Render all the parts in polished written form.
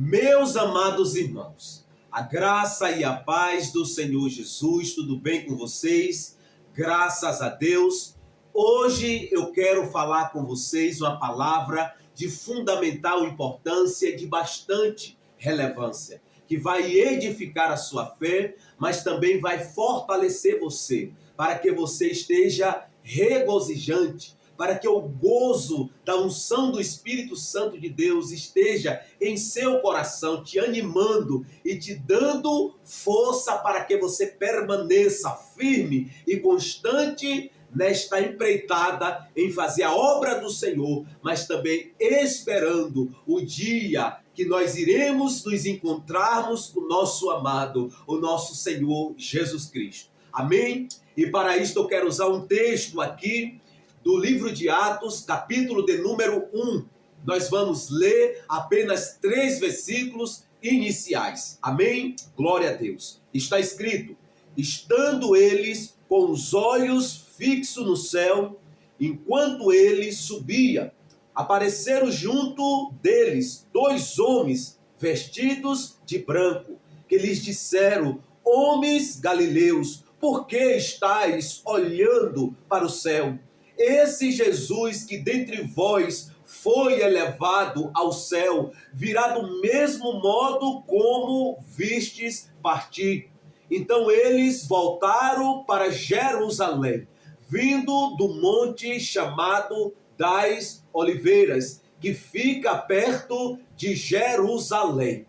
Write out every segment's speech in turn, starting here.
Meus amados irmãos, a graça e a paz do Senhor Jesus, tudo bem com vocês? Graças a Deus. Hoje eu quero falar com vocês uma palavra de fundamental importância, de bastante relevância, que vai edificar a sua fé, mas também vai fortalecer você, para que você esteja regozijante, para que o gozo da unção do Espírito Santo de Deus esteja em seu coração, te animando e te dando força para que você permaneça firme e constante nesta empreitada em fazer a obra do Senhor, mas também esperando o dia que nós iremos nos encontrarmos com o nosso amado, o nosso Senhor Jesus Cristo. Amém? E para isso eu quero usar um texto aqui do livro de Atos, capítulo de número 1. Nós vamos ler apenas 3 versículos iniciais. Amém? Glória a Deus. Está escrito: estando eles com os olhos fixos no céu, enquanto ele subia, apareceram junto deles 2 homens vestidos de branco, que lhes disseram: homens galileus, por que estáis olhando para o céu? Esse Jesus que dentre vós foi elevado ao céu, virá do mesmo modo como vistes partir. Então eles voltaram para Jerusalém, vindo do monte chamado das Oliveiras, que fica perto de Jerusalém,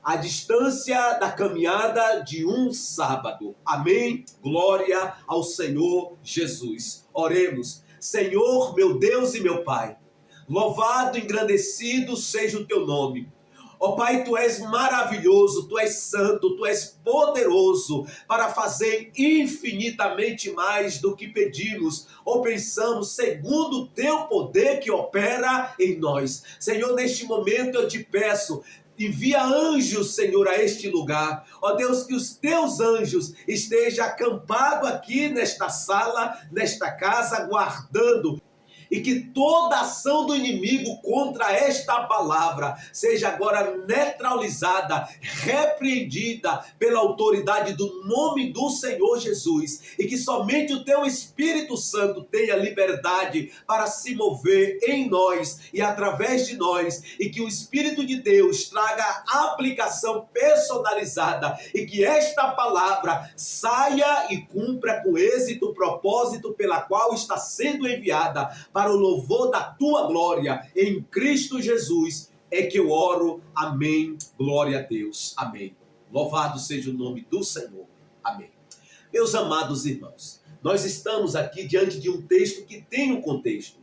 a distância da caminhada de um sábado. Amém? Glória ao Senhor Jesus. Oremos. Senhor, meu Deus e meu Pai, louvado e engrandecido seja o teu nome. Ó Pai, tu és maravilhoso, tu és santo, tu és poderoso para fazer infinitamente mais do que pedimos ou pensamos, segundo o teu poder que opera em nós. Senhor, neste momento eu te peço, envia anjos, Senhor, a este lugar. Ó Deus, que os teus anjos estejam acampados aqui nesta sala, nesta casa, guardando. E que toda ação do inimigo contra esta palavra seja agora neutralizada, repreendida pela autoridade do nome do Senhor Jesus. E que somente o teu Espírito Santo tenha liberdade para se mover em nós e através de nós. E que o Espírito de Deus traga aplicação personalizada. E que esta palavra saia e cumpra com êxito o propósito pela qual está sendo enviada, para o louvor da tua glória, em Cristo Jesus, é que eu oro. Amém. Glória a Deus. Amém. Louvado seja o nome do Senhor. Amém. Meus amados irmãos, nós estamos aqui diante de um texto que tem um contexto.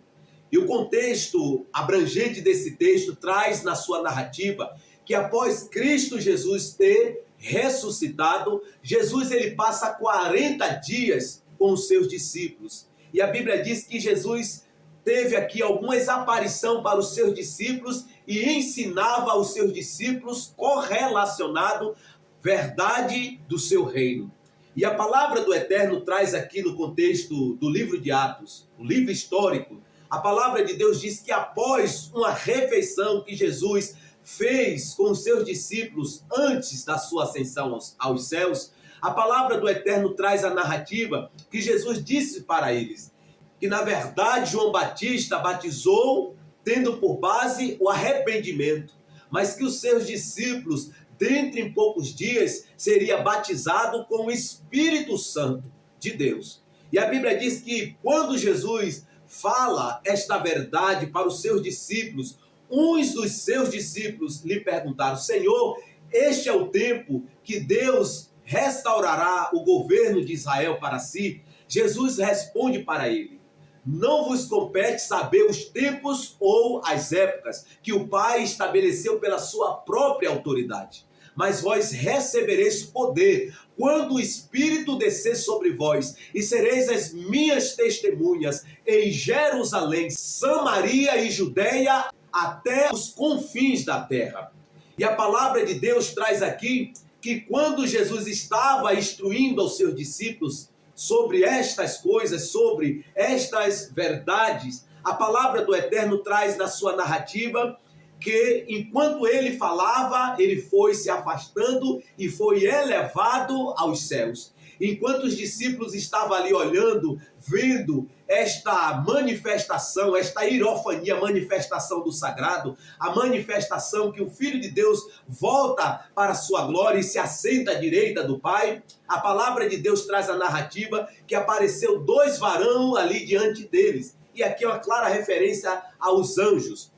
E o contexto abrangente desse texto traz na sua narrativa que após Cristo Jesus ter ressuscitado, Jesus ele passa 40 dias com os seus discípulos. E a Bíblia diz que Jesus teve aqui algumas aparições para os seus discípulos e ensinava aos seus discípulos correlacionado verdade do seu reino. E a palavra do Eterno traz aqui no contexto do livro de Atos, o livro histórico, a palavra de Deus diz que após uma refeição que Jesus fez com os seus discípulos antes da sua ascensão aos céus, a palavra do Eterno traz a narrativa que Jesus disse para eles, que na verdade João Batista batizou tendo por base o arrependimento, mas que os seus discípulos, dentro em poucos dias, seria batizado com o Espírito Santo de Deus. E a Bíblia diz que quando Jesus fala esta verdade para os seus discípulos, uns dos seus discípulos lhe perguntaram: Senhor, este é o tempo que Deus restaurará o governo de Israel para si? Jesus responde para ele: não vos compete saber os tempos ou as épocas que o Pai estabeleceu pela sua própria autoridade. Mas vós recebereis poder quando o Espírito descer sobre vós, e sereis as minhas testemunhas em Jerusalém, Samaria e Judeia, até os confins da terra. E a palavra de Deus traz aqui que quando Jesus estava instruindo aos seus discípulos sobre estas coisas, sobre estas verdades, a palavra do Eterno traz na sua narrativa que enquanto ele falava, ele foi se afastando e foi elevado aos céus. Enquanto os discípulos estavam ali olhando, vendo esta manifestação, esta irofania, a manifestação do sagrado, a manifestação que o Filho de Deus volta para a sua glória e se assenta à direita do Pai, a palavra de Deus traz a narrativa que apareceu 2 varões ali diante deles. E aqui é uma clara referência aos anjos.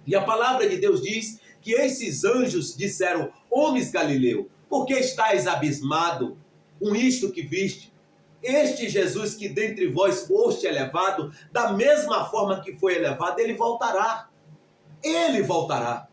E a palavra de Deus diz que esses anjos disseram: homens Galileu, por que estáis abismado com isto que viste? Este Jesus que dentre vós foste elevado, da mesma forma que foi elevado, ele voltará. Ele voltará.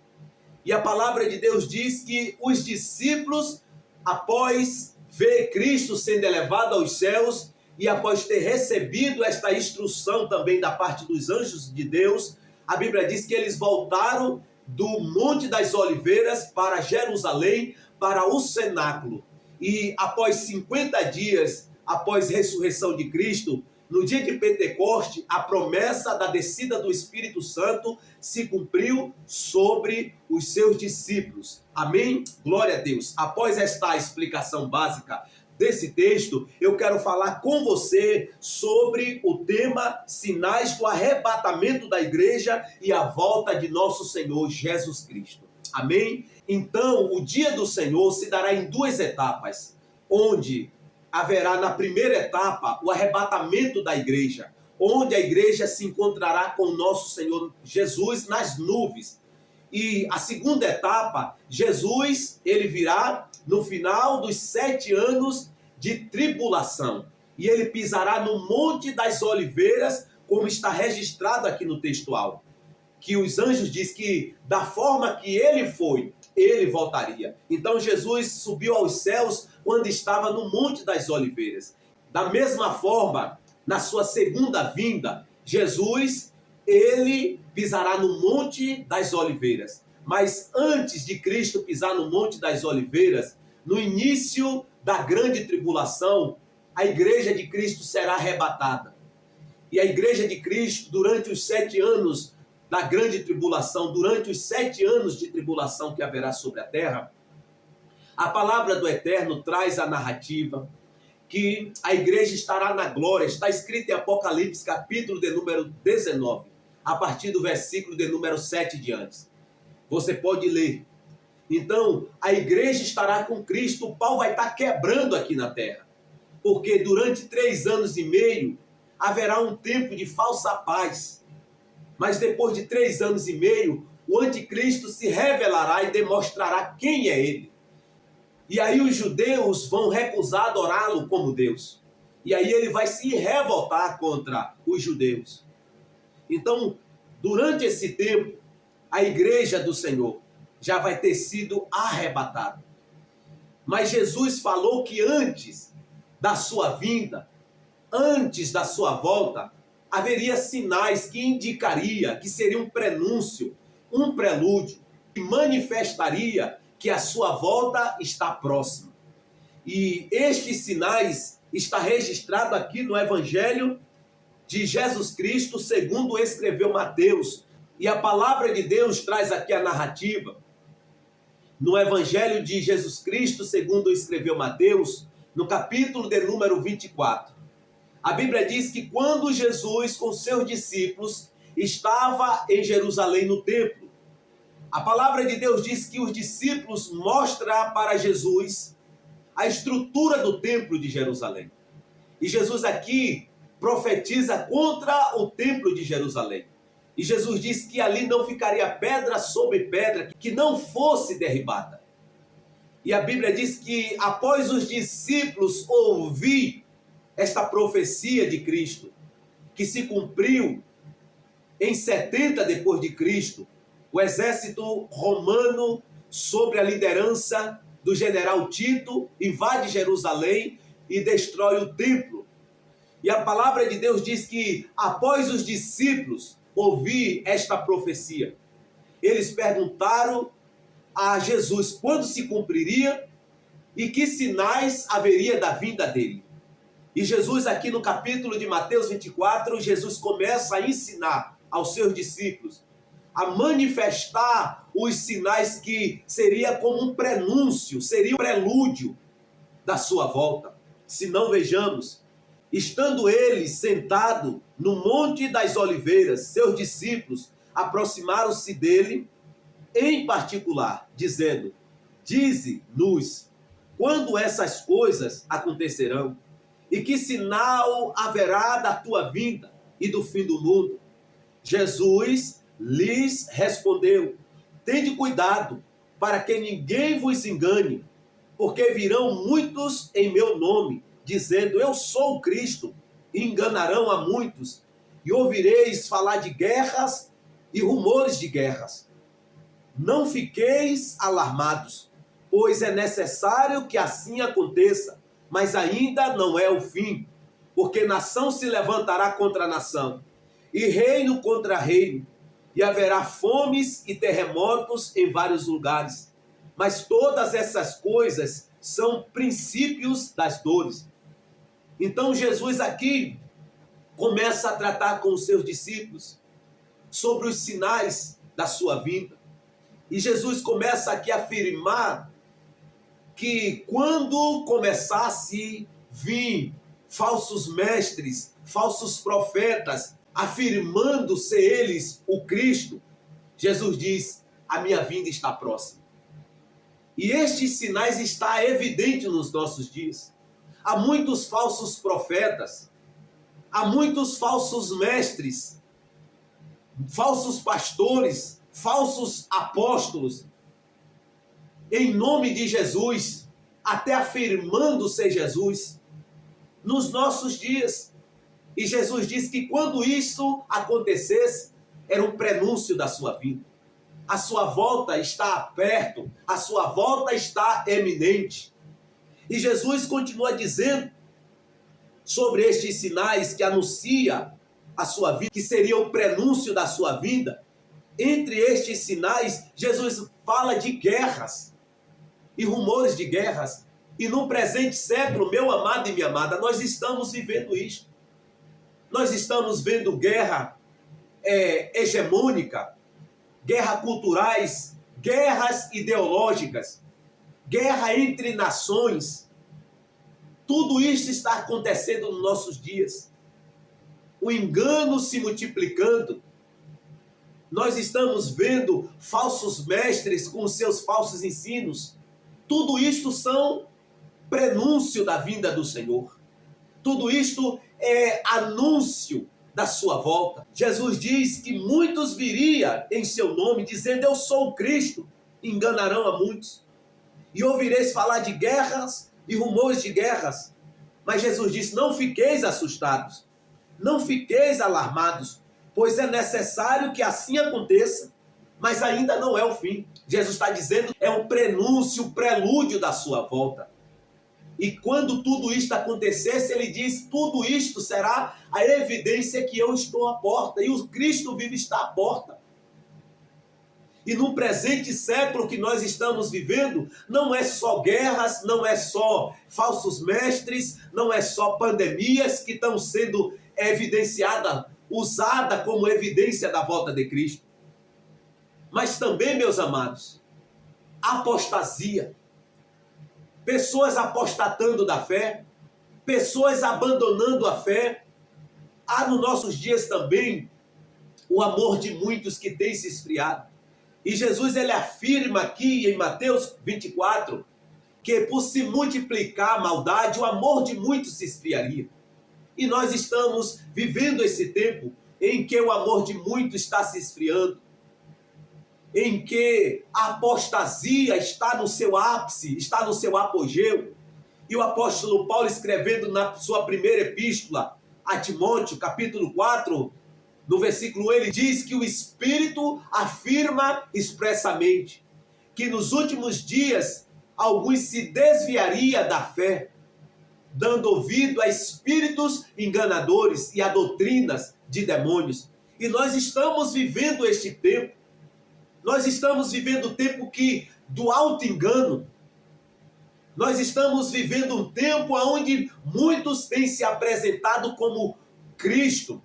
E a palavra de Deus diz que os discípulos, após ver Cristo sendo elevado aos céus, e após ter recebido esta instrução também da parte dos anjos de Deus, a Bíblia diz que eles voltaram do Monte das Oliveiras para Jerusalém, para o cenáculo. E após 50 dias, após a ressurreição de Cristo, no dia de Pentecoste, a promessa da descida do Espírito Santo se cumpriu sobre os seus discípulos. Amém? Glória a Deus. Após esta explicação básica desse texto, eu quero falar com você sobre o tema sinais do arrebatamento da igreja e a volta de nosso Senhor Jesus Cristo. Amém? Então, o dia do Senhor se dará em 2 etapas, onde haverá na primeira etapa o arrebatamento da igreja, onde a igreja se encontrará com nosso Senhor Jesus nas nuvens. E a segunda etapa, Jesus, ele virá no final dos 7 anos de tribulação. E ele pisará no Monte das Oliveiras, como está registrado aqui no textual. Que os anjos dizem que da forma que ele foi, ele voltaria. Então Jesus subiu aos céus quando estava no Monte das Oliveiras. Da mesma forma, na sua segunda vinda, Jesus, ele pisará no Monte das Oliveiras. Mas antes de Cristo pisar no Monte das Oliveiras, no início da grande tribulação, a igreja de Cristo será arrebatada. E a igreja de Cristo, durante os 7 anos da grande tribulação, durante os 7 anos de tribulação que haverá sobre a terra, a palavra do Eterno traz a narrativa que a igreja estará na glória. Está escrito em Apocalipse, capítulo de número 19, a partir do versículo de número 7 diante. Você pode ler. Então, a igreja estará com Cristo, o pau vai estar quebrando aqui na terra. Porque durante 3 anos e meio, haverá um tempo de falsa paz. Mas depois de 3 anos e meio, o anticristo se revelará e demonstrará quem é ele. E aí os judeus vão recusar adorá-lo como Deus. E aí ele vai se revoltar contra os judeus. Então, durante esse tempo, a igreja do Senhor já vai ter sido arrebatada. Mas Jesus falou que antes da sua vinda, antes da sua volta, haveria sinais que indicaria, que seria um prenúncio, um prelúdio, que manifestaria que a sua volta está próxima. E estes sinais está registrado aqui no Evangelho de Jesus Cristo, segundo escreveu Mateus. E a palavra de Deus traz aqui a narrativa. No Evangelho de Jesus Cristo, segundo escreveu Mateus, no capítulo de número 24. A Bíblia diz que quando Jesus com seus discípulos estava em Jerusalém no templo, a palavra de Deus diz que os discípulos mostram para Jesus a estrutura do templo de Jerusalém. E Jesus aqui profetiza contra o templo de Jerusalém. E Jesus diz que ali não ficaria pedra sobre pedra que não fosse derribada. E a Bíblia diz que após os discípulos ouvir esta profecia de Cristo, que se cumpriu em 70 depois de Cristo, o exército romano, sob a liderança do general Tito, invade Jerusalém e destrói o templo. E a palavra de Deus diz que após os discípulos ouvir esta profecia, eles perguntaram a Jesus quando se cumpriria e que sinais haveria da vinda dele. E Jesus aqui no capítulo de Mateus 24, Jesus começa a ensinar aos seus discípulos a manifestar os sinais que seria como um prenúncio, seria um prelúdio da sua volta. Se não, vejamos, estando ele sentado no Monte das Oliveiras, seus discípulos aproximaram-se dele em particular, dizendo: dize-nos quando essas coisas acontecerão, e que sinal haverá da tua vinda e do fim do mundo. Jesus lhes respondeu: tende cuidado para que ninguém vos engane, porque virão muitos em meu nome, dizendo: eu sou o Cristo, e enganarão a muitos, e ouvireis falar de guerras e rumores de guerras. Não fiqueis alarmados, pois é necessário que assim aconteça, mas ainda não é o fim, porque nação se levantará contra nação, e reino contra reino, e haverá fomes e terremotos em vários lugares. Mas todas essas coisas são princípios das dores. Então Jesus aqui começa a tratar com os seus discípulos sobre os sinais da sua vinda. E Jesus começa aqui a afirmar que quando começasse a vir falsos mestres, falsos profetas, afirmando ser eles o Cristo, Jesus diz: a minha vinda está próxima. E estes sinais estão evidentes nos nossos dias. Há muitos falsos profetas, há muitos falsos mestres, falsos pastores, falsos apóstolos, em nome de Jesus, até afirmando ser Jesus, nos nossos dias. E Jesus disse que quando isso acontecesse, era um prenúncio da sua vinda. A sua volta está perto, a sua volta está eminente. E Jesus continua dizendo sobre estes sinais que anuncia a sua vinda, que seria o prenúncio da sua vinda. Entre estes sinais, Jesus fala de guerras e rumores de guerras. E no presente século, meu amado e minha amada, nós estamos vivendo isto. Nós estamos vendo guerra hegemônica, guerra culturais, guerras ideológicas, guerra entre nações. Tudo isso está acontecendo nos nossos dias. O engano se multiplicando. Nós estamos vendo falsos mestres com seus falsos ensinos. Tudo isto são prenúncio da vinda do Senhor. Tudo isto é anúncio da sua volta. Jesus diz que muitos viriam em seu nome, dizendo: eu sou o Cristo, enganarão a muitos. E ouvireis falar de guerras e rumores de guerras. Mas Jesus disse: não fiqueis assustados, não fiqueis alarmados, pois é necessário que assim aconteça, mas ainda não é o fim. Jesus está dizendo, é um prenúncio, um prelúdio da sua volta. E quando tudo isto acontecesse, ele diz: tudo isto será a evidência que eu estou à porta, e o Cristo vivo está à porta. E no presente século que nós estamos vivendo, não é só guerras, não é só falsos mestres, não é só pandemias que estão sendo evidenciadas, usadas como evidência da volta de Cristo. Mas também, meus amados, apostasia. Pessoas apostatando da fé, pessoas abandonando a fé. Há nos nossos dias também o amor de muitos que tem se esfriado. E Jesus ele afirma aqui em Mateus 24 que por se multiplicar a maldade, o amor de muitos se esfriaria. E nós estamos vivendo esse tempo em que o amor de muitos está se esfriando, em que a apostasia está no seu ápice, está no seu apogeu. E o apóstolo Paulo, escrevendo na sua primeira epístola a Timóteo, capítulo 4, no versículo 1, ele diz que o Espírito afirma expressamente que nos últimos dias alguns se desviariam da fé, dando ouvido a espíritos enganadores e a doutrinas de demônios. E nós estamos vivendo este tempo. Nós estamos vivendo o tempo do auto-engano. Nós estamos vivendo um tempo onde muitos têm se apresentado como Cristo,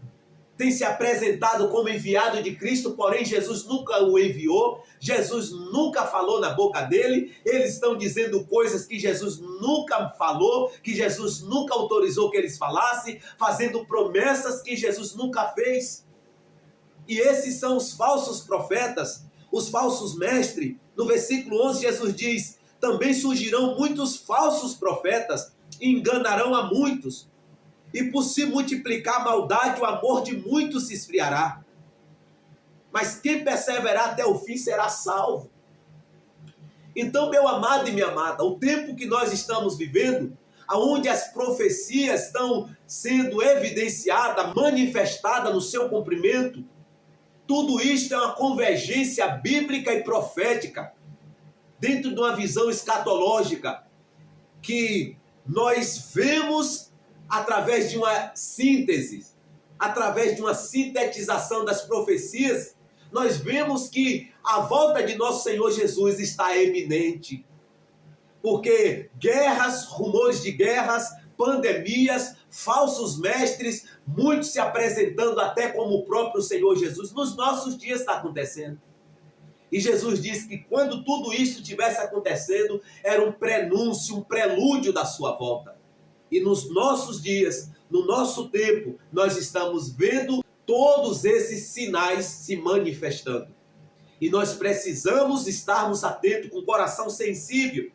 tem se apresentado como enviado de Cristo, porém Jesus nunca o enviou, Jesus nunca falou na boca dele, eles estão dizendo coisas que Jesus nunca falou, que Jesus nunca autorizou que eles falassem, fazendo promessas que Jesus nunca fez. E esses são os falsos profetas, os falsos mestres. No versículo 11 Jesus diz, também surgirão muitos falsos profetas, e enganarão a muitos. E por se multiplicar a maldade, o amor de muitos se esfriará. Mas quem perseverar até o fim será salvo. Então, meu amado e minha amada, o tempo que nós estamos vivendo, onde as profecias estão sendo evidenciadas, manifestadas no seu cumprimento, tudo isto é uma convergência bíblica e profética, dentro de uma visão escatológica, que nós vemos através de uma síntese, através de uma sintetização das profecias, nós vemos que a volta de nosso Senhor Jesus está eminente. Porque guerras, rumores de guerras, pandemias, falsos mestres, muitos se apresentando até como o próprio Senhor Jesus, nos nossos dias está acontecendo. E Jesus disse que quando tudo isso estivesse acontecendo, era um prenúncio, um prelúdio da sua volta. E nos nossos dias, no nosso tempo, nós estamos vendo todos esses sinais se manifestando. E nós precisamos estarmos atentos, com o coração sensível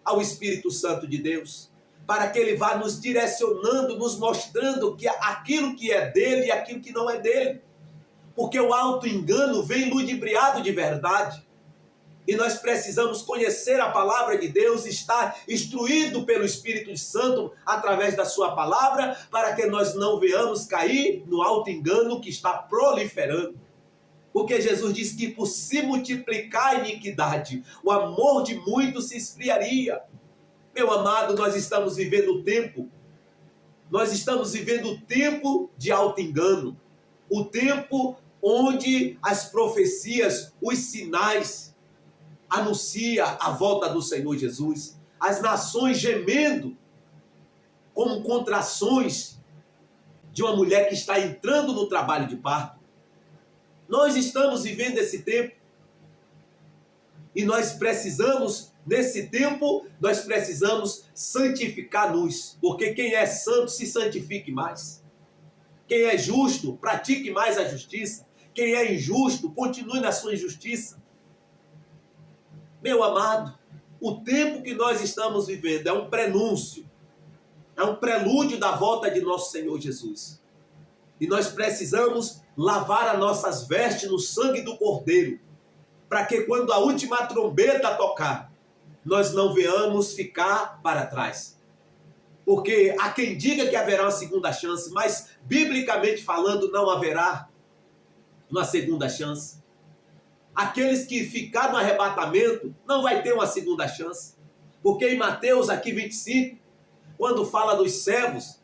ao Espírito Santo de Deus, para que Ele vá nos direcionando, nos mostrando que aquilo que é dele e aquilo que não é dele. Porque o auto-engano vem ludibriado de verdade. E nós precisamos conhecer a palavra de Deus, estar instruído pelo Espírito Santo através da sua palavra, para que nós não venhamos cair no auto-engano que está proliferando. Porque Jesus disse que por se multiplicar a iniquidade, o amor de muitos se esfriaria. Meu amado, nós estamos vivendo o tempo. Nós estamos vivendo o tempo de auto-engano. O tempo onde as profecias, os sinais, anuncia a volta do Senhor Jesus. As nações gemendo como contrações de uma mulher que está entrando no trabalho de parto. Nós estamos vivendo esse tempo. E nós precisamos, nesse tempo, nós precisamos santificar-nos. Porque quem é santo se santifique mais. Quem é justo, pratique mais a justiça. Quem é injusto, continue na sua injustiça. Meu amado, o tempo que nós estamos vivendo é um prenúncio, é um prelúdio da volta de nosso Senhor Jesus. E nós precisamos lavar as nossas vestes no sangue do Cordeiro, para que quando a última trombeta tocar, nós não venhamos ficar para trás. Porque há quem diga que haverá uma segunda chance, mas biblicamente falando não haverá uma segunda chance. Aqueles que ficaram no arrebatamento não vai ter uma segunda chance. Porque em Mateus aqui 25, quando fala dos servos,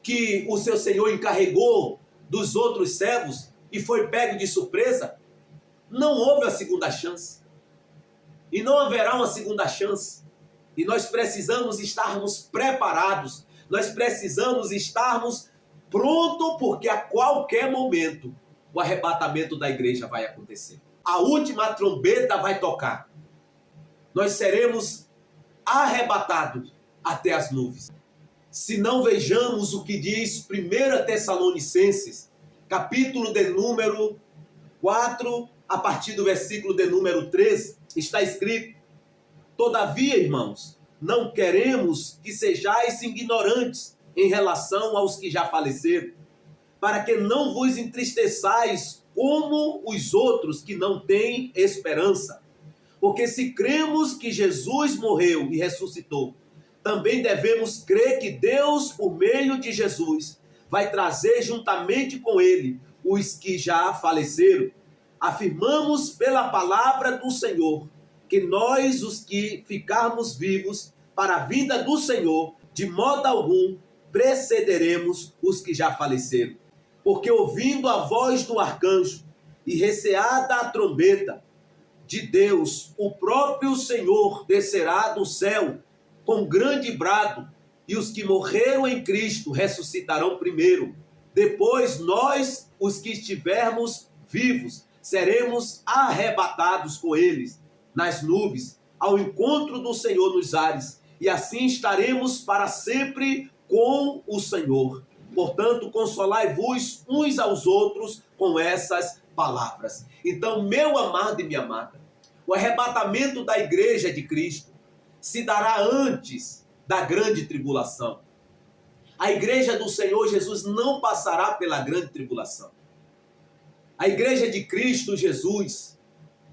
que o seu Senhor encarregou dos outros servos e foi pego de surpresa, não houve a segunda chance. E não haverá uma segunda chance. E nós precisamos estarmos preparados. Nós precisamos estarmos prontos, porque a qualquer momento o arrebatamento da igreja vai acontecer. A última trombeta vai tocar. Nós seremos arrebatados até as nuvens. Se não vejamos o que diz 1 Tessalonicenses, capítulo de número 4, a partir do versículo de número 13, está escrito: todavia, irmãos, não queremos que sejais ignorantes em relação aos que já faleceram, para que não vos entristeçais como os outros que não têm esperança. Porque se cremos que Jesus morreu e ressuscitou, também devemos crer que Deus, por meio de Jesus, vai trazer juntamente com ele os que já faleceram. Afirmamos pela palavra do Senhor que nós, os que ficarmos vivos para a vinda do Senhor, de modo algum precederemos os que já faleceram. Porque ouvindo a voz do arcanjo e receada a trombeta de Deus, o próprio Senhor descerá do céu com grande brado, e os que morreram em Cristo ressuscitarão primeiro. Depois nós, os que estivermos vivos, seremos arrebatados com eles nas nuvens, ao encontro do Senhor nos ares, e assim estaremos para sempre com o Senhor. Portanto, consolai-vos uns aos outros com essas palavras. Então, meu amado e minha amada, o arrebatamento da igreja de Cristo se dará antes da grande tribulação. A igreja do Senhor Jesus não passará pela grande tribulação. A igreja de Cristo Jesus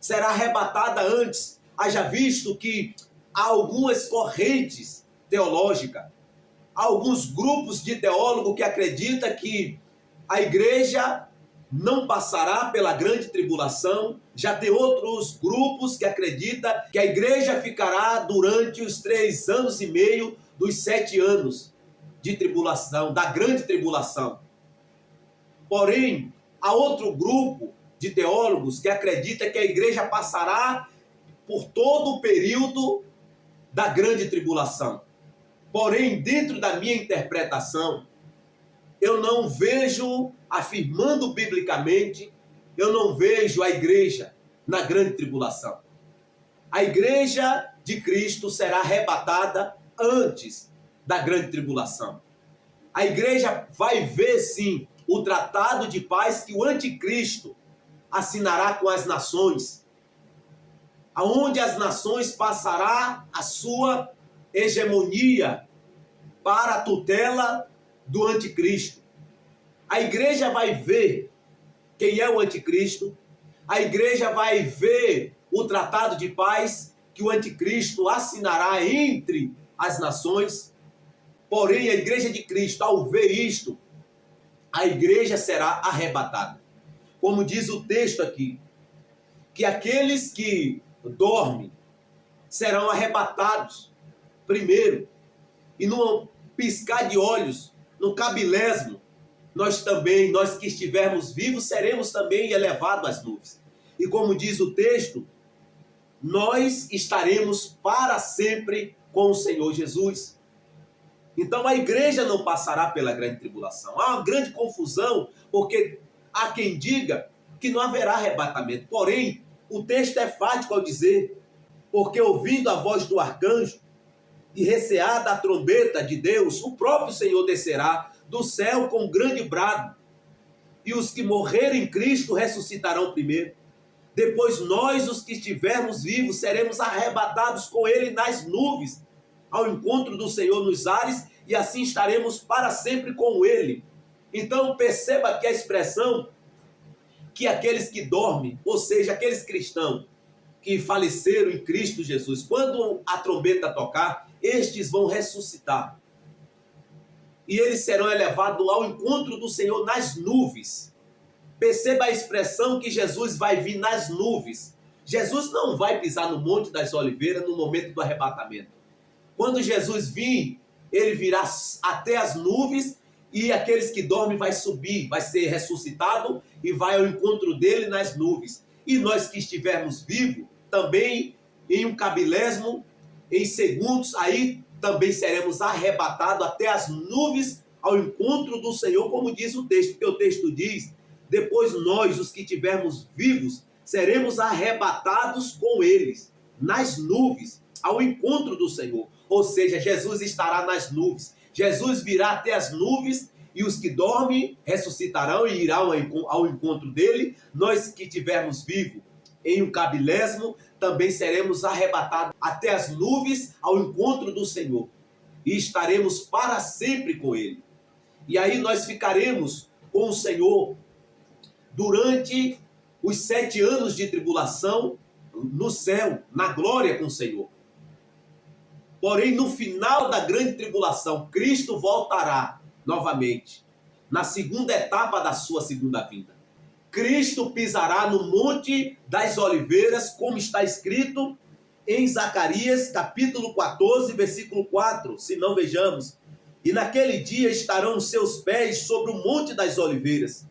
será arrebatada antes. Haja visto que há algumas correntes teológicas, há alguns grupos de teólogos que acreditam que a igreja não passará pela grande tribulação. Já tem outros grupos que acreditam que a igreja ficará durante os 3 anos e meio dos 7 anos de tribulação, da grande tribulação. Porém, há outro grupo de teólogos que acredita que a igreja passará por todo o período da grande tribulação. Porém, dentro da minha interpretação, eu não vejo, afirmando biblicamente, eu não vejo a igreja na grande tribulação. A igreja de Cristo será arrebatada antes da grande tribulação. A igreja vai ver, sim, o tratado de paz que o anticristo assinará com as nações, aonde as nações passará a sua hegemonia para a tutela do anticristo. A igreja vai ver quem é o anticristo, a igreja vai ver o tratado de paz que o anticristo assinará entre as nações. Porém, a igreja de Cristo, ao ver isto, a igreja será arrebatada. Como diz o texto aqui, que aqueles que dormem serão arrebatados primeiro, e no piscar de olhos, no cabilésimo, nós que estivermos vivos, seremos também elevados às nuvens. E como diz o texto, nós estaremos para sempre com o Senhor Jesus. Então a igreja não passará pela grande tribulação. Há uma grande confusão, porque há quem diga que não haverá arrebatamento. Porém, o texto é fático ao dizer, porque ouvindo a voz do arcanjo e receada a trombeta de Deus, o próprio Senhor descerá do céu com um grande brado, e os que morrerem em Cristo ressuscitarão primeiro. Depois nós, os que estivermos vivos, seremos arrebatados com ele nas nuvens, ao encontro do Senhor nos ares, e assim estaremos para sempre com ele. Então perceba que a expressão que aqueles que dormem, ou seja, aqueles cristãos que faleceram em Cristo Jesus, quando a trombeta tocar, estes vão ressuscitar. E eles serão elevados ao encontro do Senhor nas nuvens. Perceba a expressão que Jesus vai vir nas nuvens. Jesus não vai pisar no Monte das Oliveiras no momento do arrebatamento. Quando Jesus vir, ele virá até as nuvens, e aqueles que dormem vai subir, vai ser ressuscitado e vai ao encontro dele nas nuvens. E nós que estivermos vivos, também em um cabilésimo, em segundos, aí também seremos arrebatados até as nuvens ao encontro do Senhor, como diz o texto, porque o texto diz, depois nós, os que estivermos vivos, seremos arrebatados com eles, nas nuvens, ao encontro do Senhor. Ou seja, Jesus estará nas nuvens. Jesus virá até as nuvens, e os que dormem ressuscitarão e irão ao encontro dele. Nós que estivermos vivos em um cabilésimo, também seremos arrebatados até as nuvens ao encontro do Senhor. E estaremos para sempre com ele. E aí nós ficaremos com o Senhor durante os 7 anos de tribulação no céu, na glória com o Senhor. Porém, no final da grande tribulação, Cristo voltará novamente, na segunda etapa da sua segunda vinda. Cristo pisará no Monte das Oliveiras, como está escrito em Zacarias, capítulo 14, versículo 4, se não vejamos. E naquele dia estarão os seus pés sobre o Monte das Oliveiras,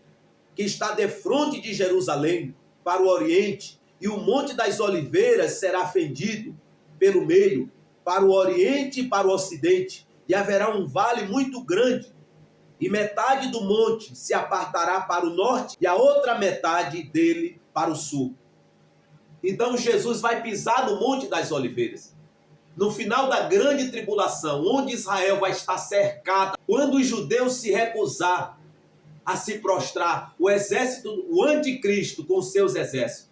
que está defronte de Jerusalém, para o oriente, e o Monte das Oliveiras será fendido pelo meio, para o oriente e para o ocidente, e haverá um vale muito grande, e metade do monte se apartará para o norte e a outra metade dele para o sul. Então Jesus vai pisar no Monte das Oliveiras. No final da grande tribulação, onde Israel vai estar cercada, quando os judeus se recusar a se prostrar, o exército, o anticristo com seus exércitos,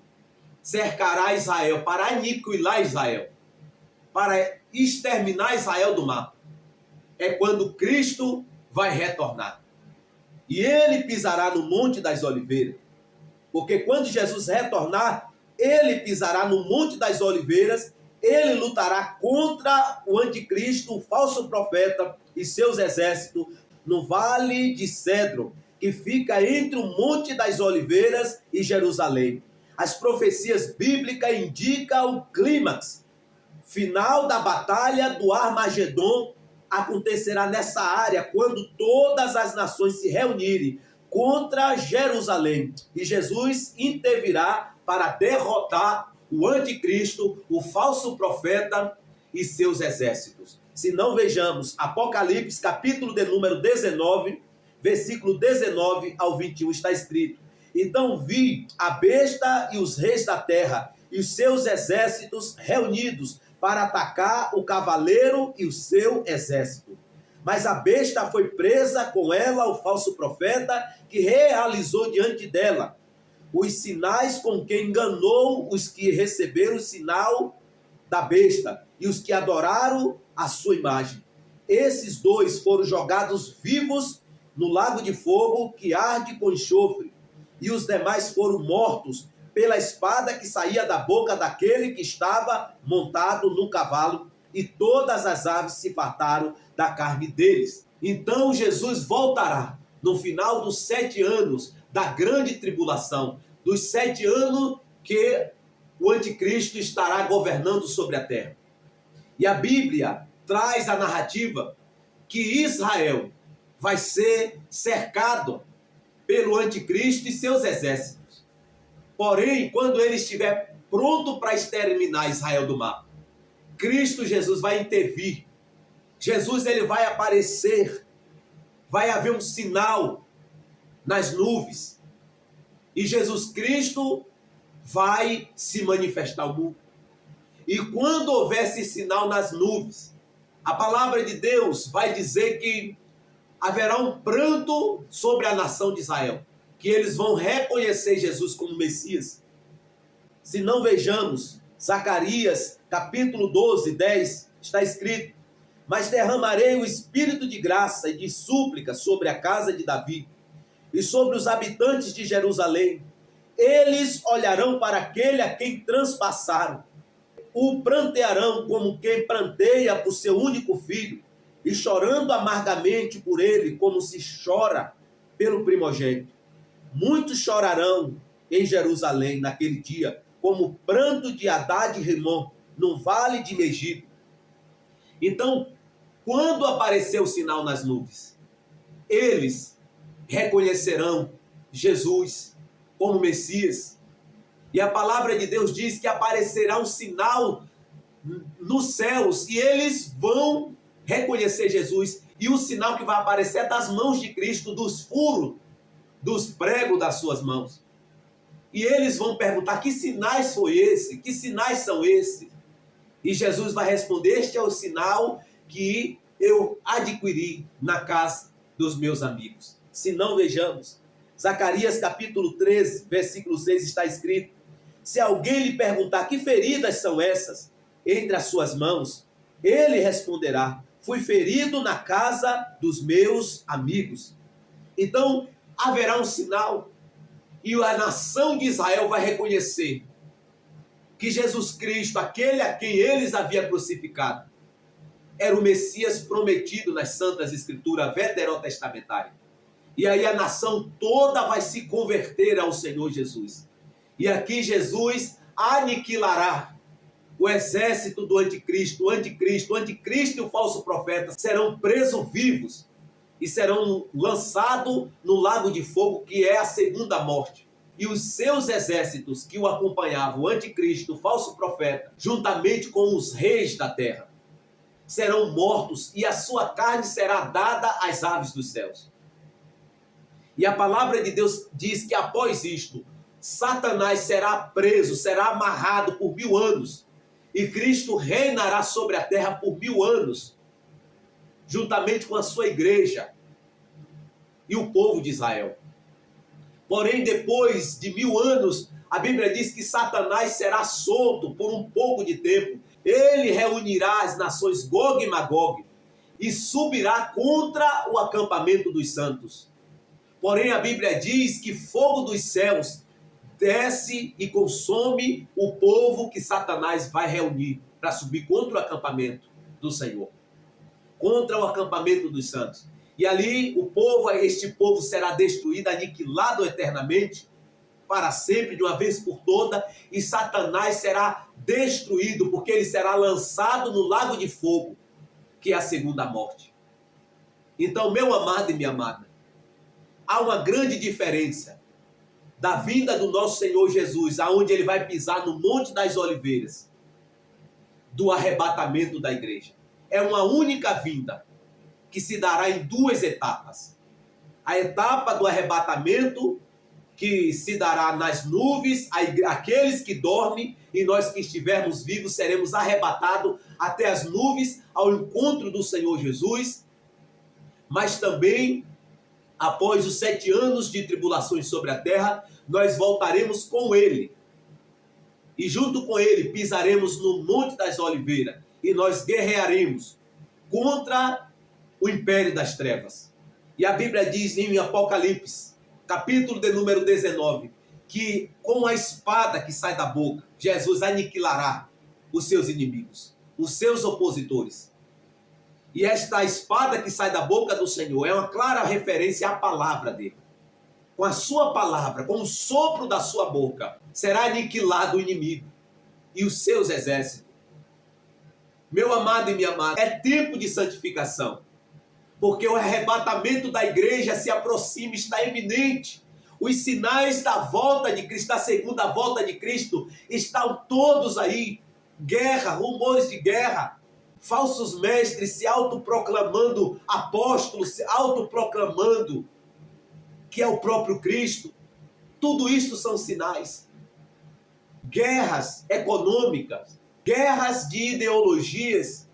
cercará Israel para aniquilar Israel, para exterminar Israel do mapa. É quando Cristo vai retornar. E ele pisará no Monte das Oliveiras. Porque quando Jesus retornar, ele pisará no Monte das Oliveiras, ele lutará contra o anticristo, o falso profeta e seus exércitos no Vale de Cedron, que fica entre o Monte das Oliveiras e Jerusalém. As profecias bíblicas indicam o clímax final da batalha do Armagedon. Acontecerá nessa área quando todas as nações se reunirem contra Jerusalém e Jesus intervirá para derrotar o anticristo, o falso profeta e seus exércitos. Se não, vejamos Apocalipse capítulo de número 19, versículo 19 ao 21, está escrito: então vi a besta e os reis da terra e os seus exércitos reunidos para atacar o cavaleiro e o seu exército. Mas a besta foi presa, com ela o falso profeta, que realizou diante dela os sinais com que enganou os que receberam o sinal da besta e os que adoraram a sua imagem. Esses dois foram jogados vivos no lago de fogo que arde com enxofre, e os demais foram mortos pela espada que saía da boca daquele que estava montado no cavalo, e todas as aves se fartaram da carne deles. Então Jesus voltará no final dos 7 anos da grande tribulação, dos 7 anos que o anticristo estará governando sobre a terra. E a Bíblia traz a narrativa que Israel vai ser cercado pelo anticristo e seus exércitos. Porém, quando ele estiver pronto para exterminar Israel do mapa, Cristo Jesus vai intervir. Jesus ele vai aparecer, vai haver um sinal nas nuvens, e Jesus Cristo vai se manifestar ao mundo. E quando houver esse sinal nas nuvens, a palavra de Deus vai dizer que haverá um pranto sobre a nação de Israel, que eles vão reconhecer Jesus como Messias. Se não, vejamos Zacarias capítulo 12, 10, está escrito: mas derramarei o espírito de graça e de súplica sobre a casa de Davi e sobre os habitantes de Jerusalém. Eles olharão para aquele a quem transpassaram, o prantearão como quem pranteia por seu único filho, e chorando amargamente por ele, como se chora pelo primogênito. Muitos chorarão em Jerusalém naquele dia, como o pranto de Haddad e Rimon, no vale de Megido. Então, quando aparecer o sinal nas nuvens, eles reconhecerão Jesus como Messias. E a palavra de Deus diz que aparecerá um sinal nos céus e eles vão reconhecer Jesus. E o sinal que vai aparecer é das mãos de Cristo, dos furos, dos pregos das suas mãos. E eles vão perguntar: que sinais foi esse? Que sinais são esses? E Jesus vai responder: este é o sinal que eu adquiri na casa dos meus amigos. Se não, vejamos Zacarias capítulo 13, versículo 6, está escrito: se alguém lhe perguntar que feridas são essas entre as suas mãos, ele responderá: fui ferido na casa dos meus amigos. Então haverá um sinal, e a nação de Israel vai reconhecer que Jesus Cristo, aquele a quem eles haviam crucificado, era o Messias prometido nas Santas Escrituras veterotestamentárias. E aí a nação toda vai se converter ao Senhor Jesus. E aqui Jesus aniquilará o exército do anticristo. O anticristo e o falso profeta serão presos vivos e serão lançados no lago de fogo, que é a segunda morte. E os seus exércitos que o acompanhavam, o anticristo, o falso profeta, juntamente com os reis da terra, serão mortos e a sua carne será dada às aves dos céus. E a palavra de Deus diz que após isto, Satanás será preso, será amarrado por 1000 anos. E Cristo reinará sobre a terra por 1000 anos, juntamente com a sua igreja e o povo de Israel. Porém, depois de 1000 anos, a Bíblia diz que Satanás será solto por um pouco de tempo. Ele reunirá as nações Gog e Magog e subirá contra o acampamento dos santos. Porém, a Bíblia diz que fogo dos céus desce e consome o povo que Satanás vai reunir para subir contra o acampamento do Senhor, contra o acampamento dos santos. E ali este povo será destruído, aniquilado eternamente, para sempre, de uma vez por toda, e Satanás será destruído, porque ele será lançado no lago de fogo, que é a segunda morte. Então, meu amado e minha amada, há uma grande diferença da vinda do nosso Senhor Jesus, aonde ele vai pisar no Monte das Oliveiras, do arrebatamento da igreja. É uma única vinda, que se dará em 2 etapas. A etapa do arrebatamento, que se dará nas nuvens, aqueles que dormem, e nós que estivermos vivos seremos arrebatados até as nuvens, ao encontro do Senhor Jesus. Mas também, após os 7 anos de tribulações sobre a terra, nós voltaremos com ele. E junto com ele pisaremos no Monte das Oliveiras, e nós guerrearemos contra o império das trevas. E a Bíblia diz em Apocalipse, capítulo de número 19, que com a espada que sai da boca, Jesus aniquilará os seus inimigos, os seus opositores. E esta espada que sai da boca do Senhor é uma clara referência à palavra dele. Com a sua palavra, com o sopro da sua boca, será aniquilado o inimigo e os seus exércitos. Meu amado e minha amada, é tempo de santificação, porque o arrebatamento da igreja se aproxima, está iminente. Os sinais da volta de Cristo, da segunda volta de Cristo, estão todos aí. Guerra, rumores de guerra, falsos mestres se autoproclamando apóstolos, se autoproclamando que é o próprio Cristo. Tudo isso são sinais. Guerras econômicas, guerras de ideologias,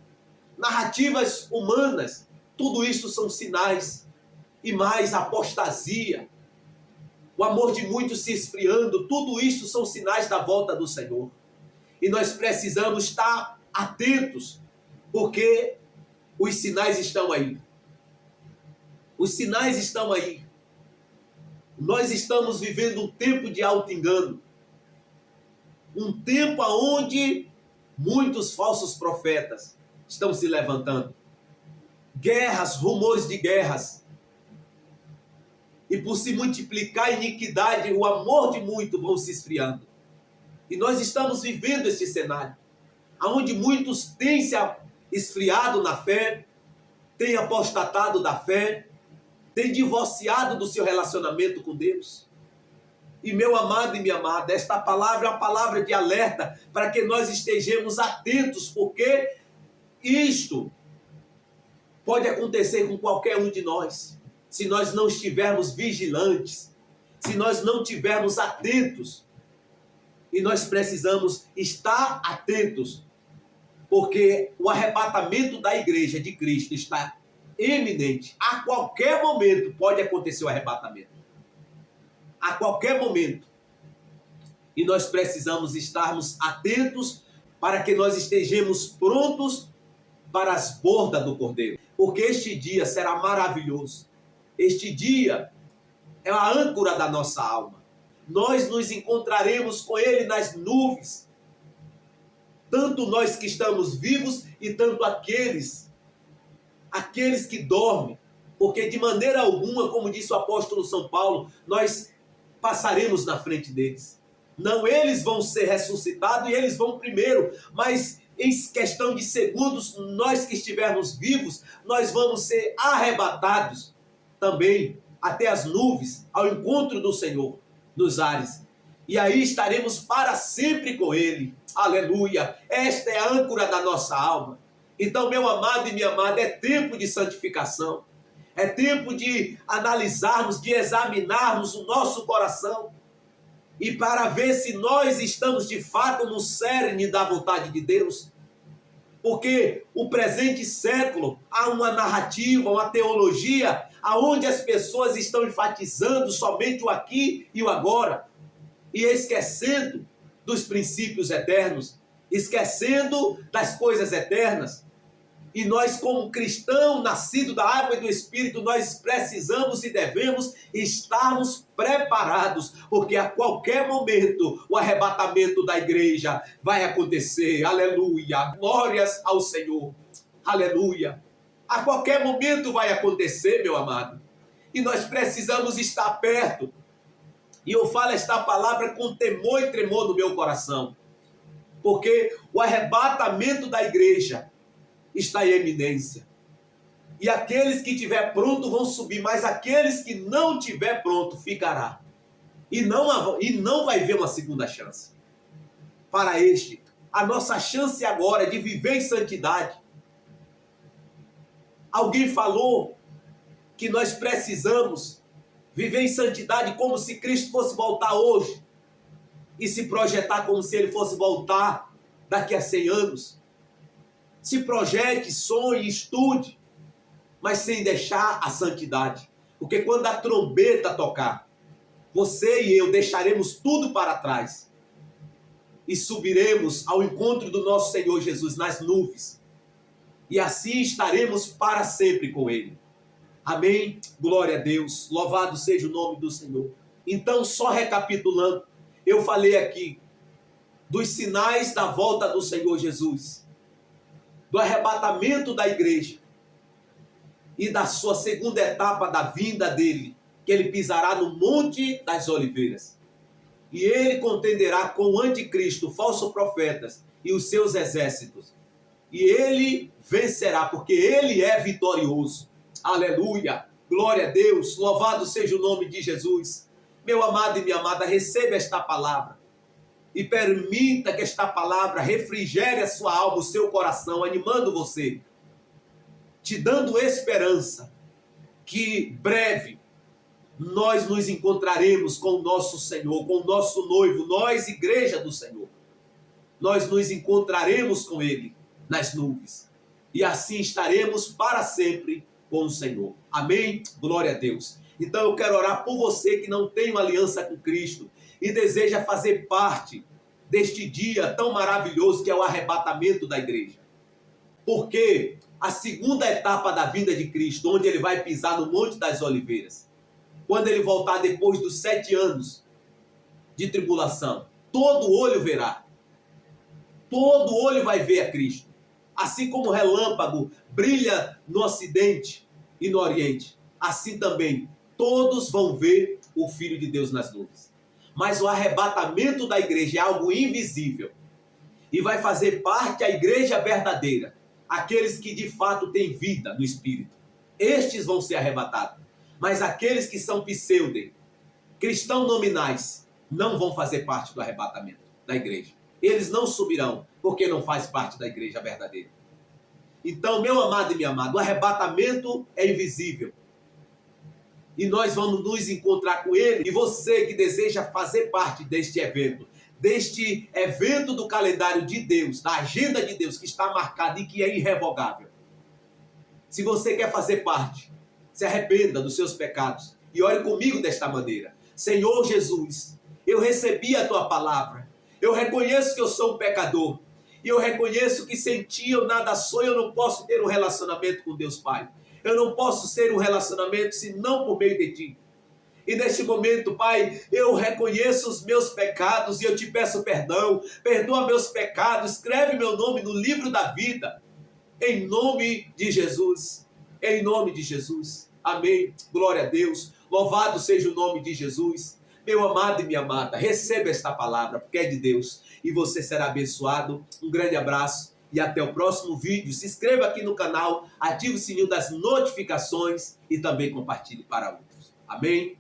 narrativas humanas, tudo isso são sinais. E mais, apostasia, o amor de muitos se esfriando, tudo isso são sinais da volta do Senhor. E nós precisamos estar atentos, porque os sinais estão aí. Os sinais estão aí. Nós estamos vivendo um tempo de auto-engano. Um tempo onde muitos falsos profetas estão se levantando. Guerras, rumores de guerras. E por se multiplicar a iniquidade, o amor de muitos vão se esfriando. E nós estamos vivendo este cenário, onde muitos têm se esfriado na fé, têm apostatado da fé, têm divorciado do seu relacionamento com Deus. E meu amado e minha amada, esta palavra é uma palavra de alerta para que nós estejamos atentos, porque isto pode acontecer com qualquer um de nós, se nós não estivermos vigilantes, se nós não estivermos atentos. E nós precisamos estar atentos, porque o arrebatamento da igreja de Cristo está iminente. A qualquer momento pode acontecer o arrebatamento. A qualquer momento. E nós precisamos estarmos atentos para que nós estejamos prontos para as bordas do Cordeiro. Porque este dia será maravilhoso. Este dia é a âncora da nossa alma. Nós nos encontraremos com ele nas nuvens. Tanto nós que estamos vivos e tanto aqueles que dormem. Porque de maneira alguma, como disse o apóstolo São Paulo, nós passaremos na frente deles. Não, eles vão ser ressuscitados e eles vão primeiro, mas em questão de segundos, nós que estivermos vivos, nós vamos ser arrebatados também até as nuvens, ao encontro do Senhor nos ares. E aí estaremos para sempre com ele. Aleluia! Esta é a âncora da nossa alma. Então, meu amado e minha amada, é tempo de santificação. É tempo de analisarmos, de examinarmos o nosso coração e para ver se nós estamos de fato no cerne da vontade de Deus. Porque o presente século há uma narrativa, uma teologia, aonde as pessoas estão enfatizando somente o aqui e o agora, e esquecendo dos princípios eternos, esquecendo das coisas eternas. E nós, como cristãos, nascidos da água e do Espírito, nós precisamos e devemos estarmos preparados, porque a qualquer momento o arrebatamento da igreja vai acontecer. Aleluia! Glórias ao Senhor! Aleluia! A qualquer momento vai acontecer, meu amado. E nós precisamos estar perto. E eu falo esta palavra com temor e tremor no meu coração, porque o arrebatamento da igreja está em eminência. E aqueles que estiver pronto vão subir, mas aqueles que não estiver pronto ficará. E não vai ver uma segunda chance. Para este, a nossa chance agora é de viver em santidade. Alguém falou que nós precisamos viver em santidade como se Cristo fosse voltar hoje e se projetar como se ele fosse voltar daqui a 100 anos. Se projete, sonhe, estude, mas sem deixar a santidade. Porque quando a trombeta tocar, você e eu deixaremos tudo para trás e subiremos ao encontro do nosso Senhor Jesus nas nuvens. E assim estaremos para sempre com Ele. Amém? Glória a Deus. Louvado seja o nome do Senhor. Então, só recapitulando, eu falei aqui dos sinais da volta do Senhor Jesus, do arrebatamento da igreja e da sua segunda etapa da vinda dele, que ele pisará no Monte das Oliveiras. E ele contenderá com o anticristo, falsos profetas e os seus exércitos. E ele vencerá, porque ele é vitorioso. Aleluia! Glória a Deus! Louvado seja o nome de Jesus. Meu amado e minha amada, receba esta palavra. E permita que esta palavra refrigere a sua alma, o seu coração, animando você, te dando esperança que breve nós nos encontraremos com o nosso Senhor, com o nosso noivo, nós, igreja do Senhor. Nós nos encontraremos com Ele nas nuvens e assim estaremos para sempre com o Senhor. Amém? Glória a Deus. Então eu quero orar por você que não tem uma aliança com Cristo e deseja fazer parte deste dia tão maravilhoso que é o arrebatamento da igreja. Porque a segunda etapa da vinda de Cristo, onde ele vai pisar no Monte das Oliveiras, quando ele voltar depois dos 7 anos de tribulação, todo olho verá. Todo olho vai ver a Cristo. Assim como o relâmpago brilha no Ocidente e no Oriente, assim também todos vão ver o Filho de Deus nas nuvens. Mas o arrebatamento da igreja é algo invisível. E vai fazer parte a igreja verdadeira. Aqueles que de fato têm vida no Espírito. Estes vão ser arrebatados. Mas aqueles que são pseudo, cristãos nominais, não vão fazer parte do arrebatamento da igreja. Eles não subirão, porque não faz parte da igreja verdadeira. Então, meu amado e minha amada, o arrebatamento é invisível. E nós vamos nos encontrar com ele. E você que deseja fazer parte deste evento do calendário de Deus, da agenda de Deus que está marcada e que é irrevogável. Se você quer fazer parte, se arrependa dos seus pecados e ore comigo desta maneira. Senhor Jesus, eu recebi a tua palavra. Eu reconheço que eu sou um pecador. E eu reconheço que sem ti eu nada sou, eu não posso ter um relacionamento com Deus Pai. Eu não posso ter um relacionamento senão por meio de ti. E neste momento, Pai, eu reconheço os meus pecados e eu te peço perdão. Perdoa meus pecados, escreve meu nome no livro da vida. Em nome de Jesus. Em nome de Jesus. Amém. Glória a Deus. Louvado seja o nome de Jesus. Meu amado e minha amada, receba esta palavra, porque é de Deus. E você será abençoado. Um grande abraço. E até o próximo vídeo. Se inscreva aqui no canal, ative o sininho das notificações e também compartilhe para outros. Amém?